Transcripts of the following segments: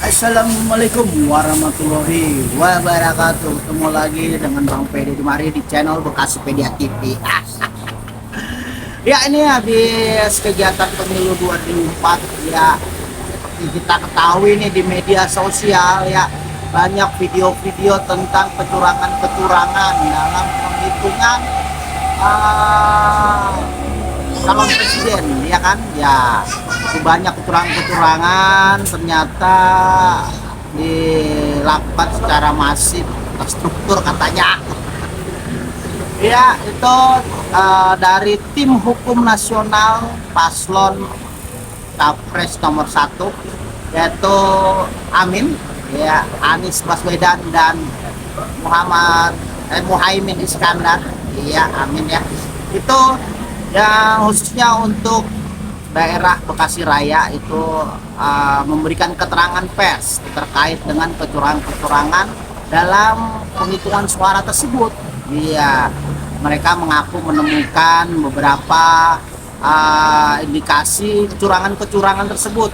Assalamualaikum warahmatullahi wabarakatuh. Ketemu lagi dengan Bang Pede Dimari di channel Bekasipedia TV. Ya, ini habis kegiatan pemilu 2004 ya. Seperti kita ketahui nih di media sosial ya, banyak video-video tentang kecurangan-kecurangan dalam penghitungan calon presiden, ya kan? Ya, itu banyak kecurangan-kecurangan ternyata dilakukan secara masif, terstruktur katanya. Ya, itu dari tim hukum nasional paslon capres nomor 1 yaitu Amin, ya, Anies Baswedan dan Muhaimin Iskandar, ya, Amin ya. Itu yang khususnya untuk daerah Bekasi Raya itu memberikan keterangan pers terkait dengan kecurangan-kecurangan dalam penghitungan suara tersebut. Iya, mereka mengaku menemukan beberapa indikasi kecurangan-kecurangan tersebut.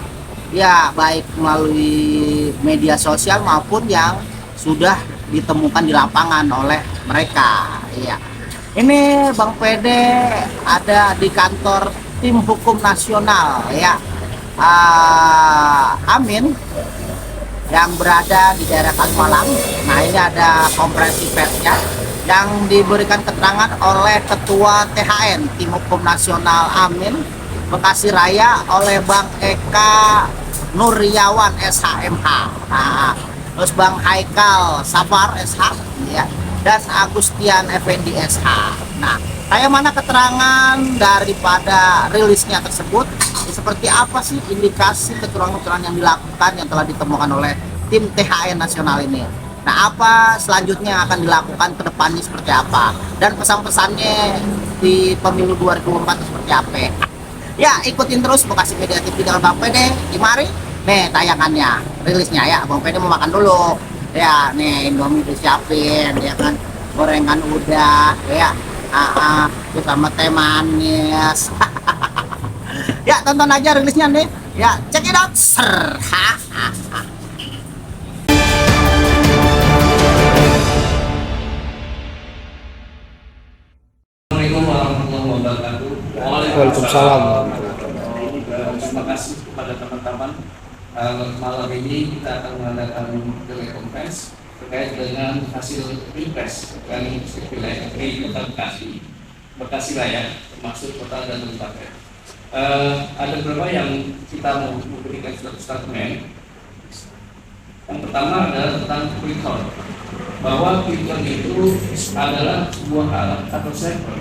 Ya, baik melalui media sosial maupun yang sudah ditemukan di lapangan oleh mereka. Iya. Ini Bang Pede ada di kantor tim hukum nasional ya, Amin, yang berada di daerah Kalimalang. Nah, ini ada konferensi persnya yang diberikan keterangan oleh Ketua THN Tim Hukum Nasional Amin Bekasi Raya oleh Bang Eka Nuryawan SHMH, terus Bang Haikal Safar SH ya, dan Agustian Effendi SH. Nah, kayak mana keterangan daripada rilisnya tersebut? Seperti apa sih indikasi kecurangan-kecurangan yang dilakukan yang telah ditemukan oleh tim THN nasional ini? Nah, apa selanjutnya akan dilakukan ke depannya seperti apa? Dan pesan-pesannya di pemilu 2004 seperti apa? Ya, ikutin terus Bekasi Media TV dengan Bang Pede. Mari, nih tayangannya, rilisnya ya. Bang Pede mau makan dulu. Ya, nih Indomie disiapin, ya kan, gorengan udah, ya, terus sama teh manis. Ya, tonton aja rilisnya nih, ya, check it out, ser. Assalamualaikum warahmatullahi wabarakatuh. Waalaikumsalam. Terima kasih kepada teman-teman. Malam ini kita akan mengadakan telekonferensi terkait dengan hasil pilpres dari wilayah Kota Bekasi Raya, termasuk kota dan kabupaten. Ada beberapa yang kita mau memberikan suatu statement. Yang pertama adalah tentang quick count, bahwa quick count itu adalah sebuah alat atau sampel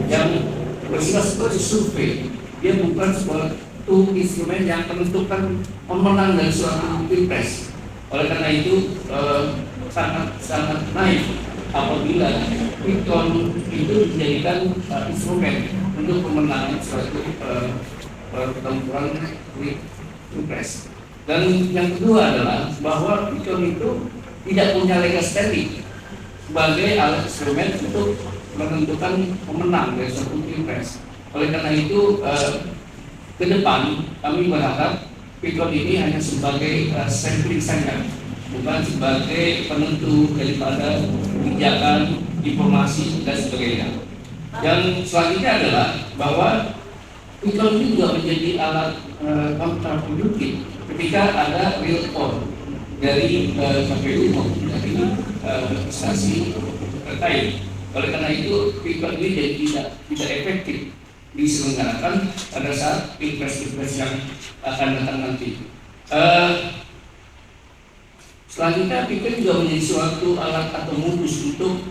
yang bersifat seperti survei. Dia bukan suatu instrumen yang menentukan pemenang dari suatu pilpres. Oleh karena itu sangat naif apabila quick count itu dijadikan instrumen untuk pemenangan suatu pertempuran pilpres. Dan yang kedua adalah bahwa quick count itu tidak punya legal standing sebagai alat instrumen untuk menentukan pemenang dari suatu pilpres. Oleh karena itu ke depan kami berharap quick count ini hanya sebagai sampling saja, bukan sebagai penentu daripada kebijakan, informasi dan sebagainya. Yang selanjutnya adalah bahwa quick count ini juga menjadi alat kontraproduktif ketika ada real count dari KPU maupun dari instansi terkait. Oleh karena itu, quick count ini jadi tidak efektif diselenggarakan pada saat pilpres-pilpres yang akan datang nanti. Selanjutnya, quick count juga menjadi suatu alat atau modus untuk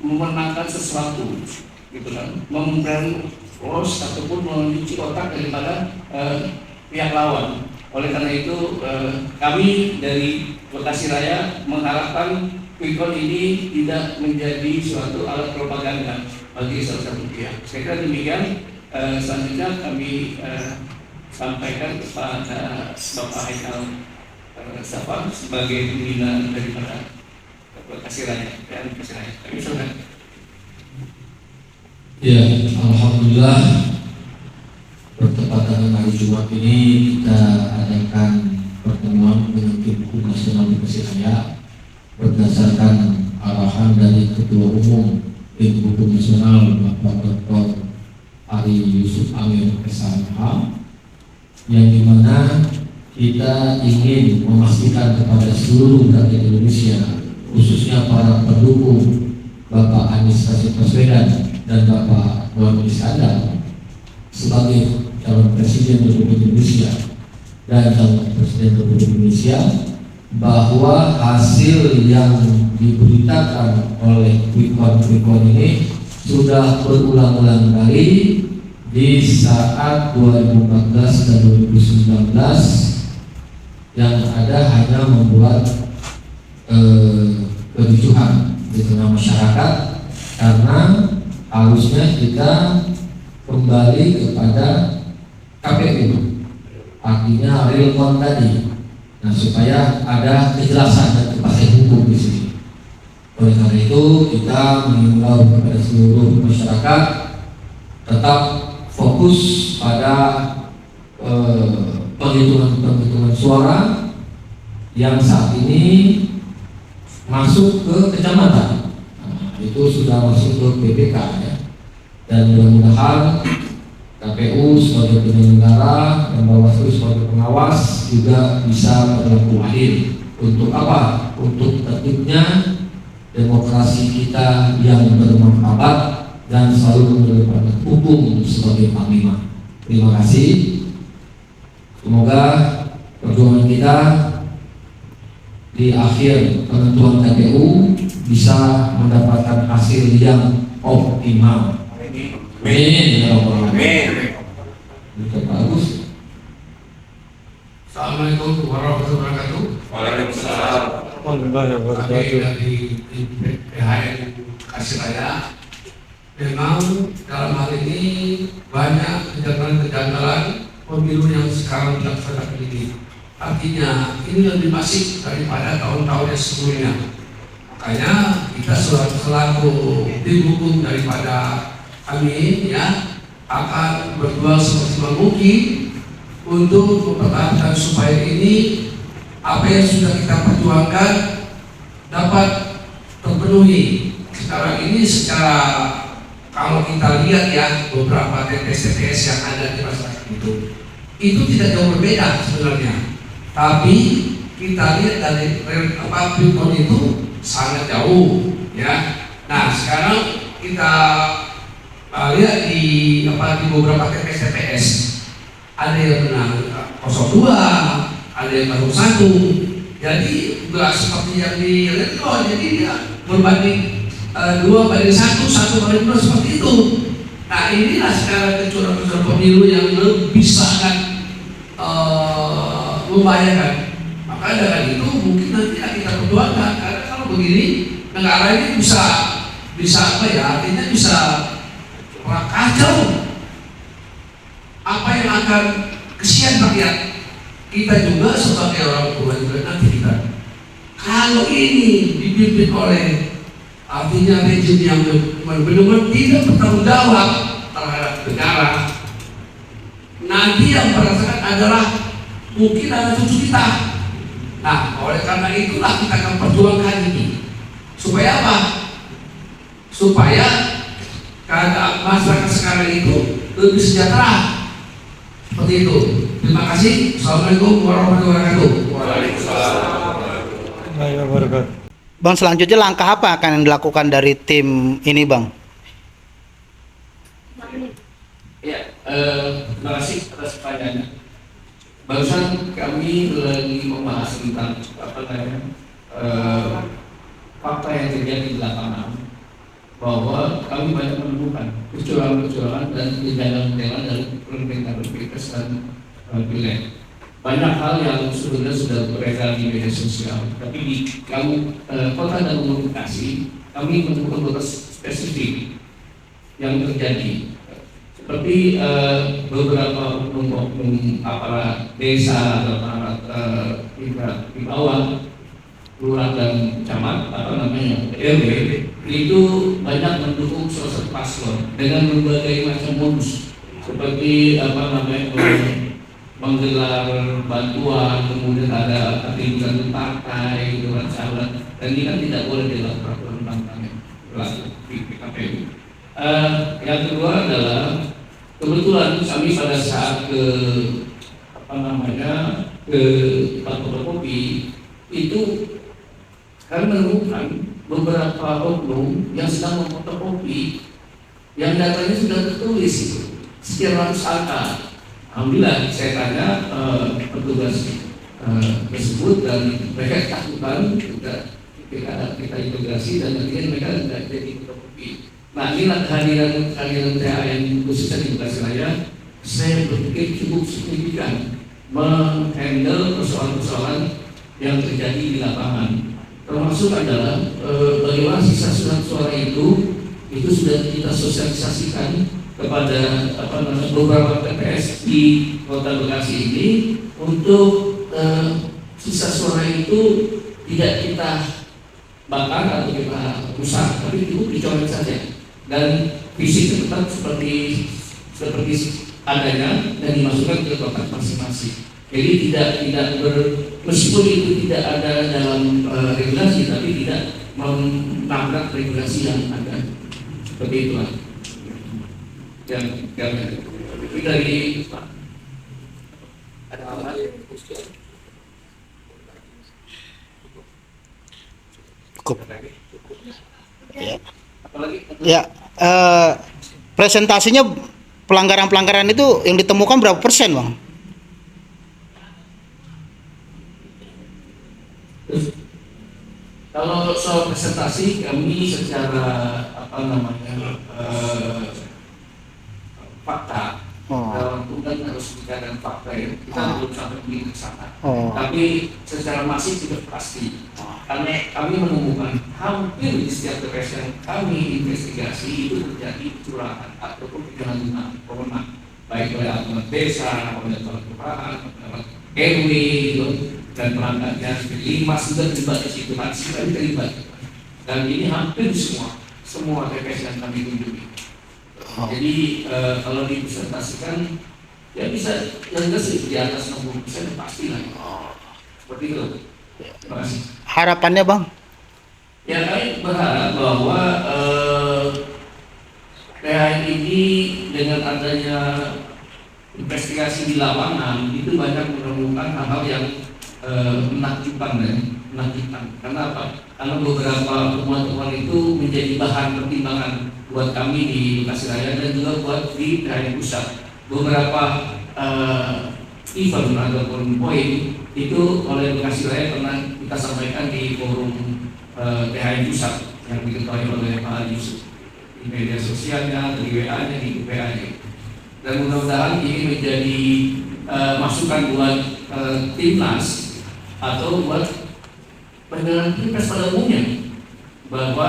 memenangkan sesuatu, gitu kan, memberikan loss ataupun mencuci otak daripada pihak lawan. Oleh karena itu, kami dari Bekasi Raya mengharapkan quick count ini tidak menjadi suatu alat propaganda bagi salah satu pihak. Saya kira demikian. Selanjutnya kami sampaikan kepada Bapak Haikal Safar sebagai pembina daripada Bekasi Raya dan Bekasi Raya. Kami silakan. Ya, alhamdulillah bertepatan dengan hari Jumat ini kita adakan pertemuan dengan tim hukum nasional di Persiraya berdasarkan arahan dari Ketua Umum tim hukum nasional Bapak Dr. Ari Yusuf Amir SMH, yang dimana kita ingin memastikan kepada seluruh rakyat Indonesia, khususnya para pendukung Bapak Anies Rashid Baswedan dan Bapak Muhammad Iskandar sebagai calon presiden Republik Indonesia dan calon presiden Republik Indonesia, bahwa hasil yang diberitakan oleh quick-count ini sudah berulang-ulang kali di saat 2014 dan 2019, yang ada hanya membuat kericuhan di tengah masyarakat, karena harusnya kita kembali kepada KPU, artinya real count tadi. Nah, supaya ada kejelasan dan kepastian hukum di sini. Oleh karena itu, kita mengimbau kepada seluruh masyarakat tetap fokus pada penghitungan suara yang saat ini masuk ke kecamatan. Nah, itu sudah masuk ke PPK ya. Dan mudah-mudahan KPU sebagai penyelenggara dan Bawaslu sebagai pengawas juga bisa berlaku adil. Untuk apa? Untuk tertibnya demokrasi kita yang bermartabat dan selalu mengedepankan hukum sebagai panglima. Terima kasih. Semoga perjuangan kita di akhir penentuan KPU bisa mendapatkan hasil yang optimal. Amin. Amin. Bagus. Assalamualaikum warahmatullahi wabarakatuh. Waalaikumsalam. Kami dari PHN Persiraya, memang dalam hal ini banyak kejanggalan pemilu yang sekarang dilaksanakan ini. Artinya ini lebih masif daripada tahun-tahun yang sebelumnya. Makanya kita selaku tim hukum daripada kami ya akan berjuang semaksimal mungkin untuk mempertahankan supaya ini apa yang sudah kita perjuangkan dapat terpenuhi. Sekarang ini secara kalau kita lihat ya beberapa TPS yang ada di masyarakat itu tidak jauh berbeda sebenarnya. Tapi kita lihat dari Pilkon itu sangat jauh ya. Nah sekarang kita lihat di beberapa TPS ada yang menang 02, ada yang menang 1. Jadi nggak seperti yang di Retro, jadi dia berbanding 2 banding 1, 1 banding 2 seperti itu. Nah inilah sekarang kecurangan pemilu yang lebih sangat membahayakan. Maka dengan itu mungkin nanti kita perjuangkan, karena kalau begini negara ini bisa apa ya, artinya bisa kacau. Apa yang akan kesian rakyat kita juga sebagai orang tua juga nanti kita. Kalau ini dipimpin oleh artinya rejim yang benar-benar tidak bertanggung jawab terhadap negara, nanti yang merasakan adalah mungkin anak cucu kita. Nah, oleh karena itulah kita akan perjuangkan ini. Supaya apa? Supaya keadaan masyarakat sekarang itu lebih sejahtera. Seperti itu. Terima kasih. Assalamualaikum warahmatullahi wabarakatuh. Bang, selanjutnya langkah apa akan yang dilakukan dari tim ini, Bang? Ya, terima kasih atas pertanyaannya. Barusan kami lagi membahas tentang fakta yang terjadi di lapangan, bahwa kami banyak menemukan kecurangan-kecurangan dan kejanggalan-kejanggalan dari pemerintah pilpres dan pileg. Banyak hal yang sebenarnya sudah beredar di media sosial, tapi di kota dan komunikasi kami menemukan beberapa spesifik yang terjadi, seperti beberapa oknum aparat desa atau aparat di bawah lurah dan camat RW itu banyak mendukung salah satu paslon dengan berbagai macam modus, seperti menggelar bantuan, kemudian ada keterlibatan partai, gitu kan, sahabat, dan ini kan tidak boleh dalam peraturan undang-undang yang berlaku di PKPU. Yang kedua adalah kebetulan kami pada saat ke ke tempat fotokopi itu kami menemukan beberapa oknum yang sedang memfotokopi yang datanya sudah tertulis itu sekian ratus angka. Alhamdulillah saya tanya petugas tersebut dan mereka ketakutan, kita integrasi dan akhirnya mereka tidak jadi fotokopi. Nah, inilah kehadiran THN khususnya di Bekasi saya berpikir cukup signifikan menghandle persoalan-persoalan yang terjadi di lapangan. Termasuk adalah bagaimana sisa surat suara itu sudah kita sosialisasikan kepada beberapa TPS di Kota Bekasi ini untuk sisa suara itu tidak kita bakar atau kita rusak, tapi cukup dicoret saja dan fisik tetap seperti adanya dan dimasukkan ke kotak masing-masing. Jadi tidak meskipun itu tidak ada dalam regulasi, tapi tidak menabrak regulasi yang ada. Seperti itulah. Yang dari ada apa? Cukup. Ya. Apalagi? Ya, presentasinya pelanggaran-pelanggaran itu yang ditemukan berapa persen, Bang? Kalau soal presentasi kami secara fakta dalam undang harus bicara fakta ya, kita belum sampai ke sana. Tapi secara masif sudah pasti karena kami menemukan hampir di setiap TPS yang kami investigasi itu terjadi kecurangan ataupun penyalahgunaan wewenang baik oleh aparat desa, oleh aparat kelurahan, aparat RW dan perangkatnya 5 sudah terlibat di situ, masih terlibat dan ini hampir semua TPS yang kami kunjungi. Jadi kalau dipresentasikan ya bisa yang jelas di atas 60% pastilah. Seperti itu. Terima kasih. Harapannya, Bang? Ya, kami berharap bahwa PHN ini dengan adanya investigasi di lapangan itu banyak menemukan hal-hal yang menakjubkan. Karena apa? Karena beberapa temuan-temuan itu menjadi bahan pertimbangan buat kami di Bekasi Raya dan juga buat di PHN Pusat. Beberapa event ataupun poin itu oleh Bekasi Raya pernah kita sampaikan di forum PHN Pusat yang diketuai oleh Pak Yusuf di media sosialnya, di WA-nya, di UPA-nya. Dan mudah-mudahan ini menjadi masukan buat timnas atau buat penyelenggaraan Pilpres pada umumnya bahwa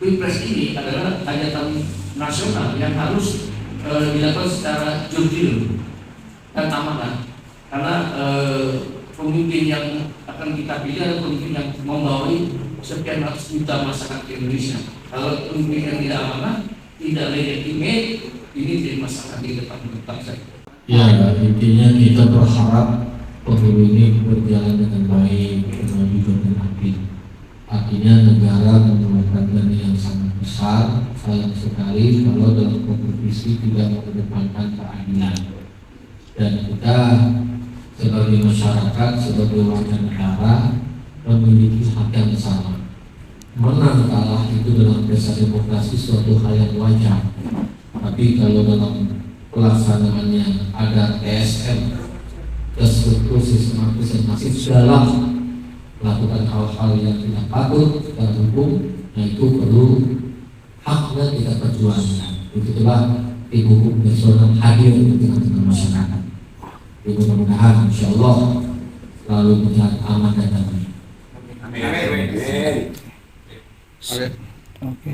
Pilpres ini adalah hajatan nasional yang harus dilakukan secara jurdil dan amanah karena pemimpin yang akan kita pilih adalah pemimpin yang membawa sekian ratus juta masyarakat Indonesia. Kalau pemimpin yang tidak amanah, tidak legitimate, ini jadi masalah di depan bangsa. Ya, intinya kita berharap pemilu ini berjalan dengan baik, dengan jujur dan adil. Artinya negara mengeluarkan dana yang sangat besar. Sayang sekali kalau dalam kompetisi tidak mengedepankan keadilan. Dan kita sebagai masyarakat, sebagai warga negara memiliki hak yang sama. Menang kalah itu dalam pesta demokrasi suatu hal yang wajar. Tapi kalau dalam pelaksanaannya ada TSM, terstruktur sistematis dan masif dalam melakukan hal-hal yang tidak patut dalam hukum, itu perlu haknya kita perjuangkan. Begitulah tim hukum nasional hadir di tengah-tengah masyarakat. Mudah-mudahan insya Allah selalu berjalan aman dan damai. Amin. Oke.